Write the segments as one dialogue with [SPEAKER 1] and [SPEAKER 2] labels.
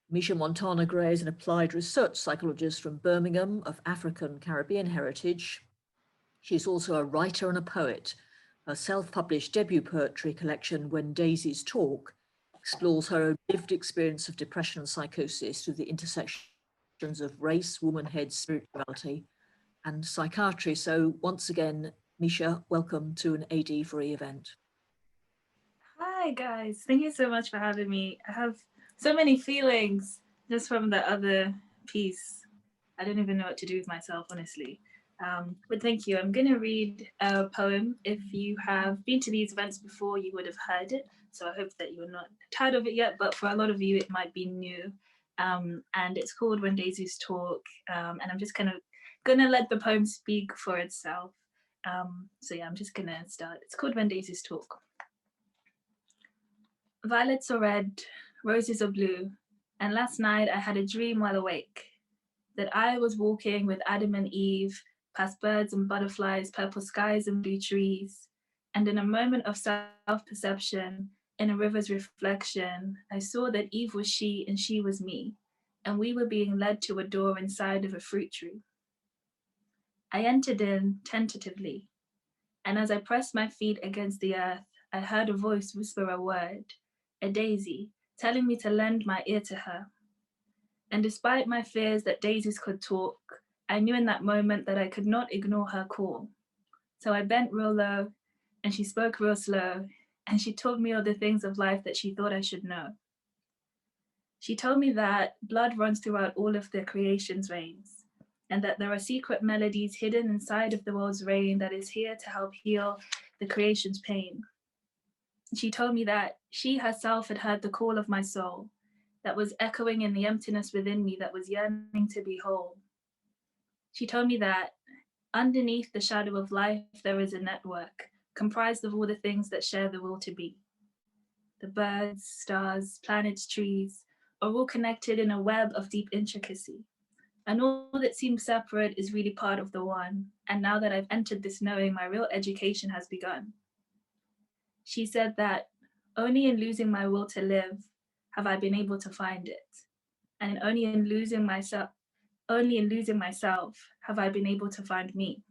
[SPEAKER 1] Mica Montana Gray is an applied research psychologist from Birmingham of African Caribbean heritage. She's also a writer and a poet. Her self-published debut poetry collection, When Daisies Talk, explores her own lived experience of depression and psychosis through the intersections of race, womanhood, spirituality, and psychiatry. So once again, Mica, welcome to an AD-free event.
[SPEAKER 2] Hi guys, thank you so much for having me. I have so many feelings just from the other piece. I don't even know what to do with myself, honestly. But thank you. I'm going to read a poem. If you have been to these events before, you would have heard it. So I hope that you're not tired of it yet, but for a lot of you, it might be new. And it's called When Daisies Talk. And I'm just kind of going to let the poem speak for itself. So yeah, I'm just going to start. It's called When Daisies Talk. Violets are red, roses are blue, and last night I had a dream while awake that I was walking with Adam and Eve past birds and butterflies, purple skies and blue trees, and in a moment of self-perception, in a river's reflection, I saw that Eve was she and she was me, and we were being led to a door inside of a fruit tree. I entered in tentatively, and as I pressed my feet against the earth, I heard a voice whisper a word, a daisy, telling me to lend my ear to her. And despite my fears that daisies could talk, I knew in that moment that I could not ignore her call. So I bent real low, and she spoke real slow, and she told me all the things of life that she thought I should know. She told me that blood runs throughout all of the creation's veins, and that there are secret melodies hidden inside of the world's rain that is here to help heal the creation's pain. She told me that she herself had heard the call of my soul, that was echoing in the emptiness within me that was yearning to be whole. She told me that underneath the shadow of life, there is a network comprised of all the things that share the will to be. The birds, stars, planets, trees are all connected in a web of deep intricacy. And all that seems separate is really part of the one. And now that I've entered this knowing, my real education has begun. She said that only in losing my will to live have I been able to find it. And only in losing myself have I been able to find me.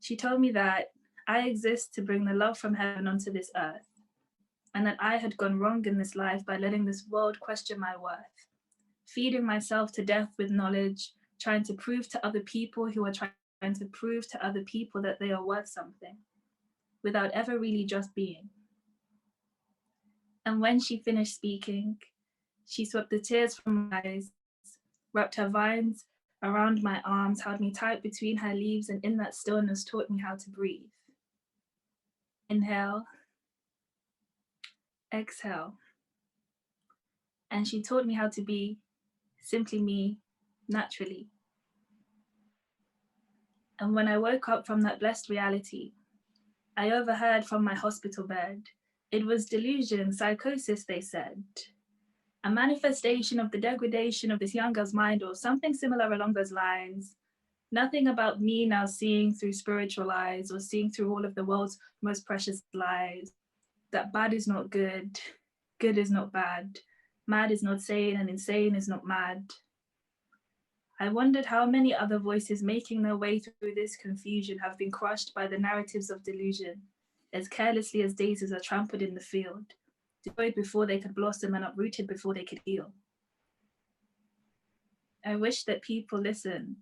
[SPEAKER 2] She told me that I exist to bring the love from heaven onto this earth, and that I had gone wrong in this life by letting this world question my worth, feeding myself to death with knowledge, trying to prove to other people who are trying to prove to other people that they are worth something, without ever really just being. And when she finished speaking, she swept the tears from my eyes, wrapped her vines around my arms, held me tight between her leaves, and in that stillness taught me how to breathe. Inhale, exhale. And she taught me how to be simply me, naturally. And when I woke up from that blessed reality, I overheard from my hospital bed. It was delusion, psychosis, they said. A manifestation of the degradation of this young girl's mind, or something similar along those lines. Nothing about me now seeing through spiritual eyes or seeing through all of the world's most precious lies. That bad is not good, good is not bad, mad is not sane, and insane is not mad. I wondered how many other voices making their way through this confusion have been crushed by the narratives of delusion, as carelessly as daisies are trampled in the field, destroyed before they could blossom and uprooted before they could heal. I wish that people listened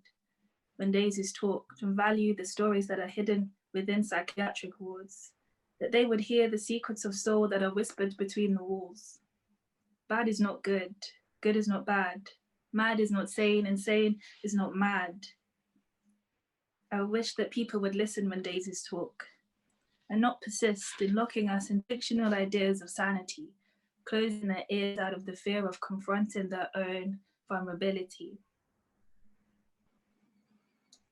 [SPEAKER 2] when daisies talked and valued the stories that are hidden within psychiatric wards, that they would hear the secrets of soul that are whispered between the walls. Bad is not good, good is not bad, mad is not sane, and sane is not mad. I wish that people would listen when daisies talk, and not persist in locking us in fictional ideas of sanity, closing their ears out of the fear of confronting their own vulnerability.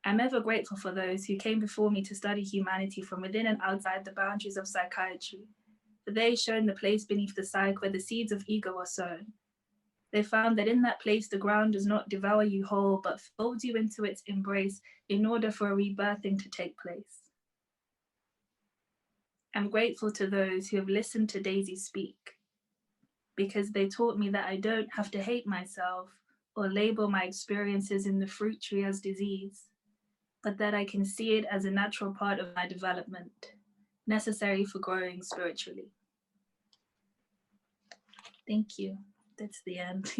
[SPEAKER 2] I'm ever grateful for those who came before me to study humanity from within and outside the boundaries of psychiatry, for they shown the place beneath the psyche where the seeds of ego are sown. They found that in that place the ground does not devour you whole, but folds you into its embrace in order for a rebirthing to take place. I'm grateful to those who have listened to Daisy speak, because they taught me that I don't have to hate myself or label my experiences in the fruit tree as disease, but that I can see it as a natural part of my development, necessary for growing spiritually. Thank you. That's the end.